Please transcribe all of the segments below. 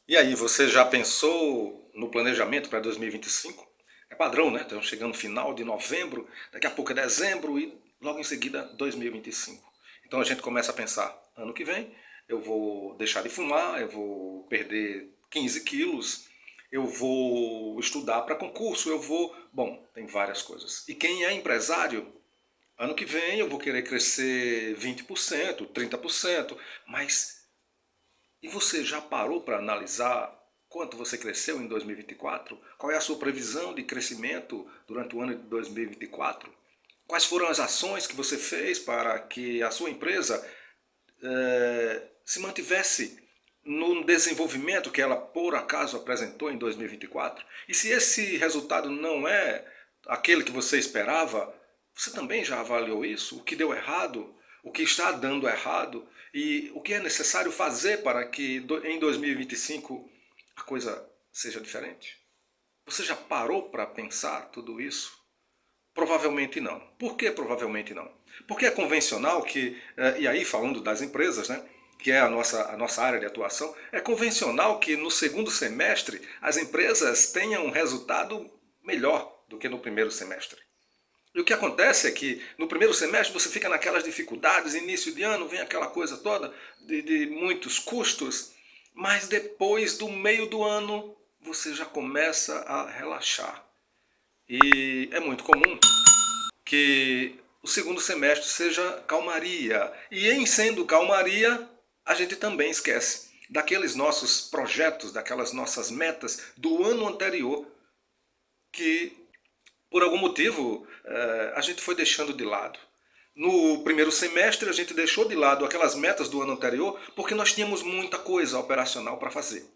E aí, você já pensou no planejamento para 2025? É padrão, né? Estamos chegando no final de novembro, daqui a pouco é dezembro e logo em seguida 2025. Então a gente começa a pensar, ano que vem eu vou deixar de fumar, eu vou perder 15 quilos, eu vou estudar para concurso, eu vou... Bom, tem várias coisas. E quem é empresário, ano que vem eu vou querer crescer 20%, 30%, mas e você já parou para analisar quanto você cresceu em 2024? Qual é a sua previsão de crescimento durante o ano de 2024? Quais foram as ações que você fez para que a sua empresa se mantivesse no desenvolvimento que ela por acaso apresentou em 2024? E se esse resultado não é aquele que você esperava, você também já avaliou isso? O que deu errado? O que está dando errado? E o que é necessário fazer para que em 2025 a coisa seja diferente? Você já parou para pensar tudo isso? Provavelmente não. Por que provavelmente não? Porque é convencional que, e aí falando das empresas, né, que é a nossa área de atuação, é convencional que no segundo semestre as empresas tenham um resultado melhor do que no primeiro semestre. E o que acontece é que no primeiro semestre você fica naquelas dificuldades, início de ano, vem aquela coisa toda de muitos custos, mas depois do meio do ano você já começa a relaxar. E é muito comum que o segundo semestre seja calmaria. E em sendo calmaria, a gente também esquece daqueles nossos projetos, daquelas nossas metas do ano anterior, que por algum motivo a gente foi deixando de lado. No primeiro semestre, a gente deixou de lado aquelas metas do ano anterior porque nós tínhamos muita coisa operacional para fazer.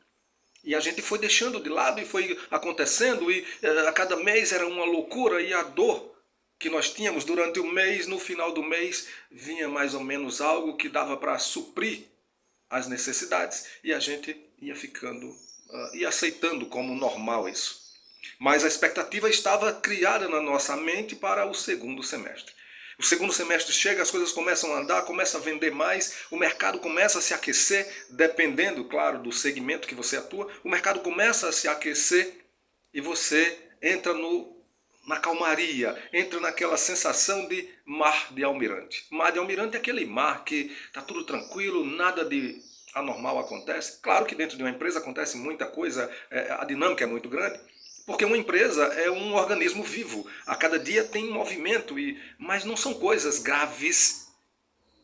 E a gente foi deixando de lado e foi acontecendo, e a cada mês era uma loucura, e a dor que nós tínhamos durante o mês, no final do mês, vinha mais ou menos algo que dava para suprir as necessidades, e a gente ia ficando, ia aceitando como normal isso. Mas a expectativa estava criada na nossa mente para o segundo semestre. O segundo semestre chega, as coisas começam a andar, começa a vender mais, o mercado começa a se aquecer, dependendo, claro, do segmento que você atua, o mercado começa a se aquecer e você entra na calmaria, entra naquela sensação de mar de almirante. Mar de almirante é aquele mar que está tudo tranquilo, nada de anormal acontece. Claro que dentro de uma empresa acontece muita coisa, a dinâmica é muito grande, porque uma empresa é um organismo vivo. A cada dia tem movimento, mas não são coisas graves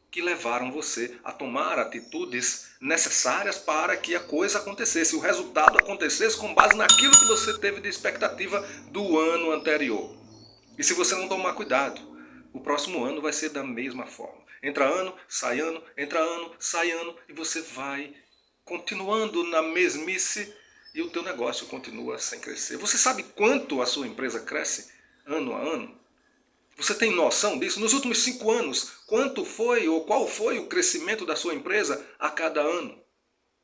que levaram você a tomar atitudes necessárias para que a coisa acontecesse, o resultado acontecesse com base naquilo que você teve de expectativa do ano anterior. E se você não tomar cuidado, o próximo ano vai ser da mesma forma. Entra ano, sai ano e você vai continuando na mesmice e o teu negócio continua sem crescer. Você sabe quanto a sua empresa cresce ano a ano? Você tem noção disso? Nos últimos 5 anos, quanto foi ou qual foi o crescimento da sua empresa a cada ano?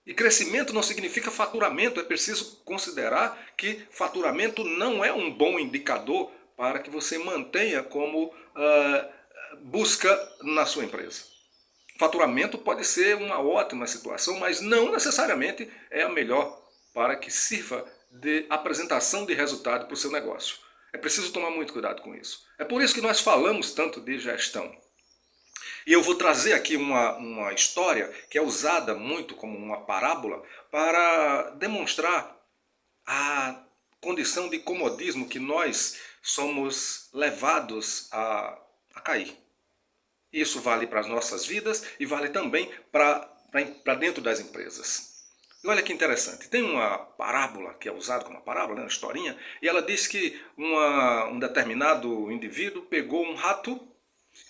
E crescimento não significa faturamento, é preciso considerar que faturamento não é um bom indicador para que você mantenha como busca na sua empresa. Faturamento pode ser uma ótima situação, mas não necessariamente é a melhor para que sirva de apresentação de resultado para o seu negócio. É preciso tomar muito cuidado com isso. É por isso que nós falamos tanto de gestão. E eu vou trazer aqui uma história que é usada muito como uma parábola para demonstrar a condição de comodismo que nós somos levados a cair. Isso vale para as nossas vidas e vale também para dentro das empresas. E olha que interessante, tem uma parábola que é usada como uma parábola, né, uma historinha, e ela diz que um determinado indivíduo pegou um rato,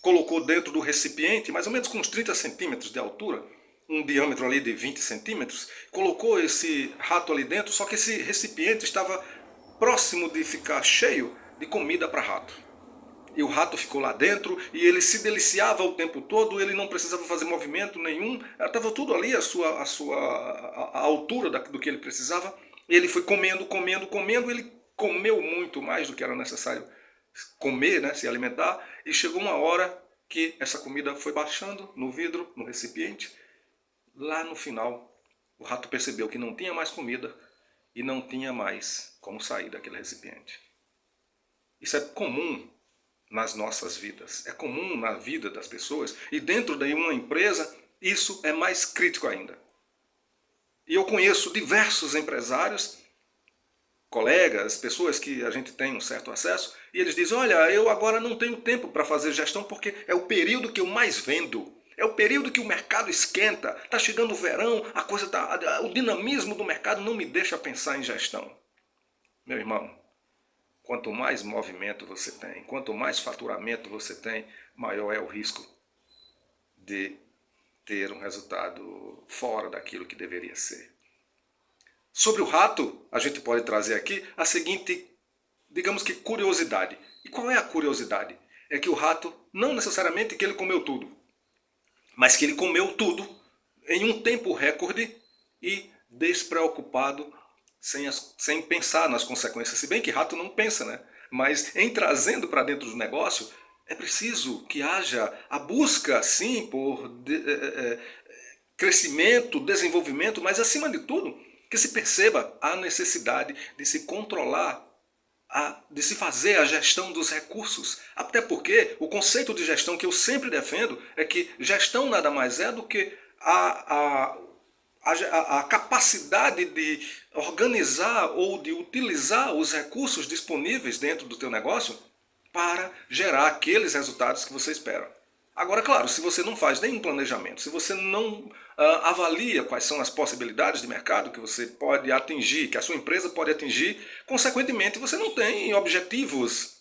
colocou dentro do recipiente, mais ou menos com uns 30 centímetros de altura, um diâmetro ali de 20 centímetros, colocou esse rato ali dentro, só que esse recipiente estava próximo de ficar cheio de comida para rato. E o rato ficou lá dentro e ele se deliciava o tempo todo, ele não precisava fazer movimento nenhum, estava tudo ali a altura do que ele precisava. E ele foi comendo, comendo, comendo, ele comeu muito mais do que era necessário comer, né, se alimentar, e chegou uma hora que essa comida foi baixando no vidro, no recipiente. Lá no final, o rato percebeu que não tinha mais comida e não tinha mais como sair daquele recipiente. Isso é comum nas nossas vidas, é comum na vida das pessoas, e dentro de uma empresa isso é mais crítico ainda. E eu conheço diversos empresários, colegas, pessoas que a gente tem um certo acesso, e eles dizem, olha, eu agora não tenho tempo para fazer gestão porque é o período que eu mais vendo. É o período que o mercado esquenta, está chegando o verão, a coisa o dinamismo do mercado não me deixa pensar em gestão. Meu irmão, quanto mais movimento você tem, quanto mais faturamento você tem, maior é o risco de ter um resultado fora daquilo que deveria ser. Sobre o rato, a gente pode trazer aqui a seguinte, digamos que curiosidade. E qual é a curiosidade? É que o rato, não necessariamente que ele comeu tudo, mas que ele comeu tudo em um tempo recorde e despreocupado, sem pensar nas consequências. Se bem que rato não pensa, né? Mas em trazendo para dentro do negócio, é preciso que haja a busca, sim, por crescimento, desenvolvimento, mas acima de tudo, que se perceba a necessidade de se controlar, de se fazer a gestão dos recursos. Até porque o conceito de gestão que eu sempre defendo é que gestão nada mais é do que a capacidade de organizar ou de utilizar os recursos disponíveis dentro do teu negócio para gerar aqueles resultados que você espera. Agora, claro, se você não faz nenhum planejamento, se você não avalia quais são as possibilidades de mercado que você pode atingir, que a sua empresa pode atingir, consequentemente você não tem objetivos.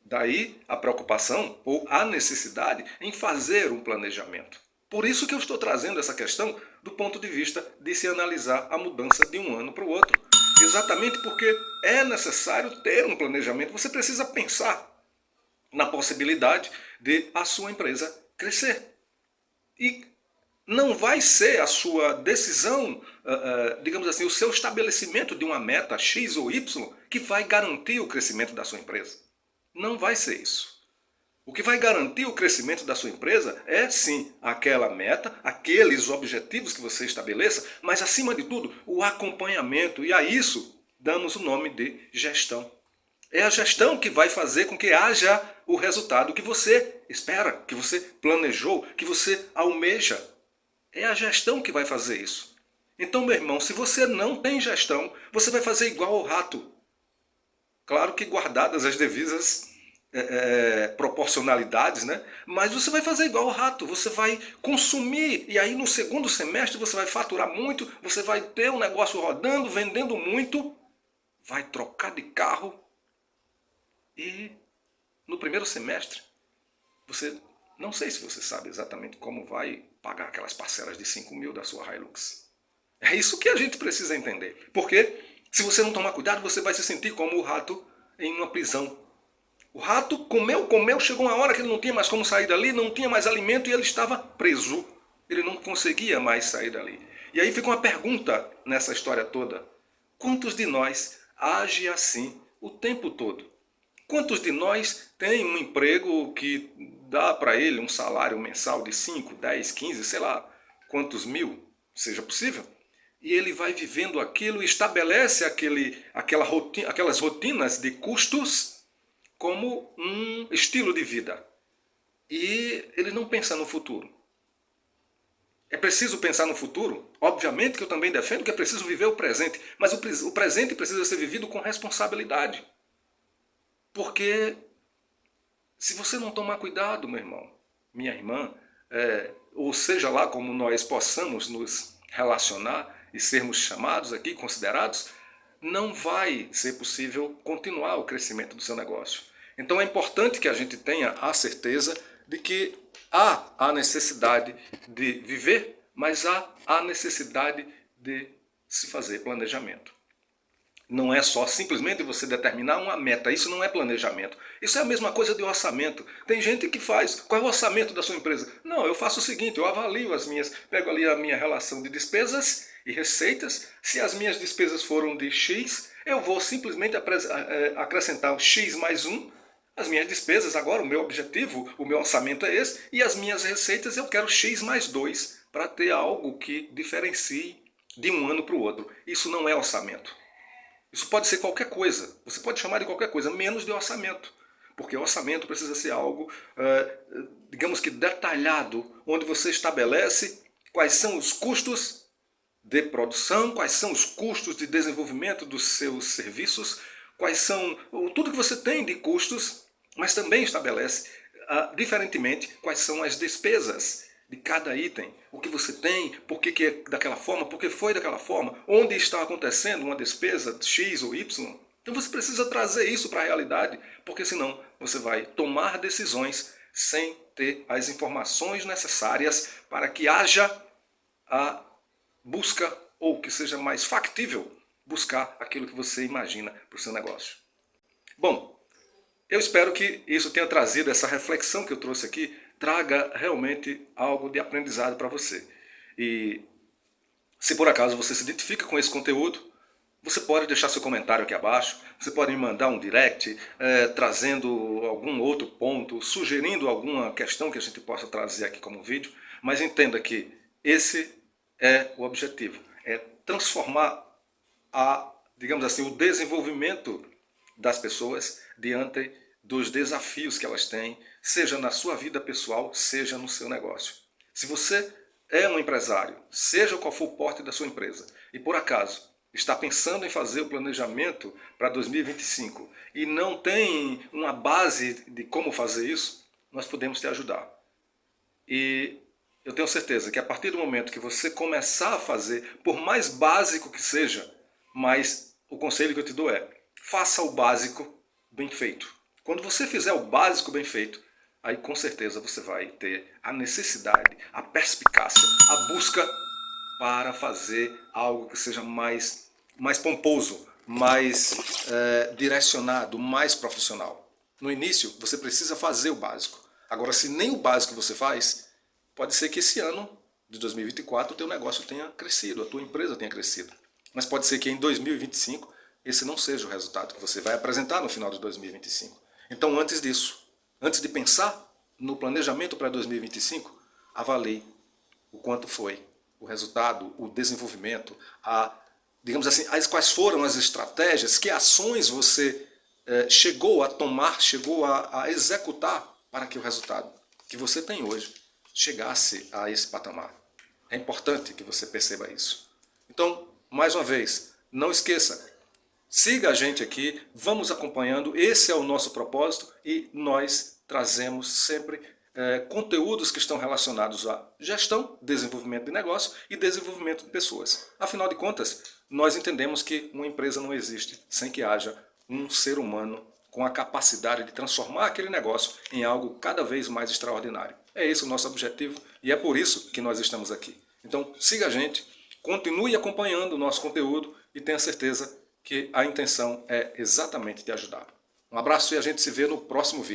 Daí a preocupação ou a necessidade em fazer um planejamento. Por isso que eu estou trazendo essa questão do ponto de vista de se analisar a mudança de um ano para o outro. Exatamente porque é necessário ter um planejamento. Você precisa pensar na possibilidade de a sua empresa crescer. E não vai ser a sua decisão, digamos assim, o seu estabelecimento de uma meta X ou Y que vai garantir o crescimento da sua empresa. Não vai ser isso. O que vai garantir o crescimento da sua empresa é, sim, aquela meta, aqueles objetivos que você estabeleça, mas, acima de tudo, o acompanhamento. E a isso damos o nome de gestão. É a gestão que vai fazer com que haja o resultado que você espera, que você planejou, que você almeja. É a gestão que vai fazer isso. Então, meu irmão, se você não tem gestão, você vai fazer igual ao rato. Claro que guardadas as devidas proporcionalidades, né? Mas você vai fazer igual ao rato, você vai consumir, e aí no segundo semestre você vai faturar muito, você vai ter um negócio rodando, vendendo muito, vai trocar de carro, e no primeiro semestre, você, não sei se você sabe exatamente como vai pagar aquelas parcelas de 5 mil da sua Hilux. É isso que a gente precisa entender. Porque se você não tomar cuidado, você vai se sentir como o rato em uma prisão. O rato comeu, chegou uma hora que ele não tinha mais como sair dali, não tinha mais alimento e ele estava preso. Ele não conseguia mais sair dali. E aí fica uma pergunta nessa história toda. Quantos de nós age assim o tempo todo? Quantos de nós tem um emprego que dá para ele um salário mensal de 5, 10, 15, sei lá, quantos mil seja possível? E ele vai vivendo aquilo e estabelece aquelas rotinas de custos como um estilo de vida. E ele não pensa no futuro. É preciso pensar no futuro? Obviamente que eu também defendo que é preciso viver o presente. Mas o presente precisa ser vivido com responsabilidade. Porque se você não tomar cuidado, meu irmão, minha irmã, ou seja lá como nós possamos nos relacionar e sermos chamados aqui, considerados, não vai ser possível continuar o crescimento do seu negócio. Então é importante que a gente tenha a certeza de que há a necessidade de viver, mas há a necessidade de se fazer planejamento. Não é só simplesmente você determinar uma meta, isso não é planejamento. Isso é a mesma coisa de orçamento. Tem gente que faz, qual é o orçamento da sua empresa? Não, eu faço o seguinte, eu avalio pego ali a minha relação de despesas e receitas, se as minhas despesas foram de X, eu vou simplesmente acrescentar o X mais 1, as minhas despesas, agora o meu objetivo, o meu orçamento é esse, e as minhas receitas eu quero X mais 2, para ter algo que diferencie de um ano para o outro. Isso não é orçamento. Isso pode ser qualquer coisa. Você pode chamar de qualquer coisa, menos de orçamento. Porque orçamento precisa ser algo, digamos que detalhado, onde você estabelece quais são os custos de produção, quais são os custos de desenvolvimento dos seus serviços, quais são tudo que você tem de custos, mas também estabelece, diferentemente, quais são as despesas de cada item, o que você tem, por que é daquela forma, por que foi daquela forma, onde está acontecendo uma despesa X ou Y. Então você precisa trazer isso para a realidade, porque senão você vai tomar decisões sem ter as informações necessárias para que haja a busca, ou que seja mais factível buscar aquilo que você imagina para o seu negócio. Bom, eu espero que isso tenha trazido, essa reflexão que eu trouxe aqui, traga realmente algo de aprendizado para você. E se por acaso você se identifica com esse conteúdo, você pode deixar seu comentário aqui abaixo, você pode me mandar um direct, trazendo algum outro ponto, sugerindo alguma questão que a gente possa trazer aqui como vídeo, mas entenda que esse é o objetivo, é transformar digamos assim, o desenvolvimento das pessoas diante dos desafios que elas têm, seja na sua vida pessoal, seja no seu negócio. Se você é um empresário, seja qual for o porte da sua empresa, e por acaso está pensando em fazer o planejamento para 2025 e não tem uma base de como fazer isso, nós podemos te ajudar. E eu tenho certeza que a partir do momento que você começar a fazer, por mais básico que seja, mas o conselho que eu te dou é, faça o básico bem feito. Quando você fizer o básico bem feito, aí com certeza você vai ter a necessidade, a perspicácia, a busca para fazer algo que seja mais pomposo, mais direcionado, mais profissional. No início, você precisa fazer o básico. Agora, se nem o básico você faz, pode ser que esse ano de 2024 o teu negócio tenha crescido, a tua empresa tenha crescido. Mas pode ser que em 2025 esse não seja o resultado que você vai apresentar no final de 2025. Então, antes disso, antes de pensar no planejamento para 2025, avalie o quanto foi o resultado, o desenvolvimento, digamos assim, quais foram as estratégias, que ações você chegou a tomar, chegou a executar para que o resultado que você tem hoje chegasse a esse patamar. É importante que você perceba isso. Então, mais uma vez, não esqueça, siga a gente aqui, vamos acompanhando, esse é o nosso propósito e nós trazemos sempre conteúdos que estão relacionados a gestão, desenvolvimento de negócio e desenvolvimento de pessoas. Afinal de contas, nós entendemos que uma empresa não existe sem que haja um ser humano com a capacidade de transformar aquele negócio em algo cada vez mais extraordinário. É esse o nosso objetivo e é por isso que nós estamos aqui. Então siga a gente, continue acompanhando o nosso conteúdo e tenha certeza que a intenção é exatamente te ajudar. Um abraço e a gente se vê no próximo vídeo.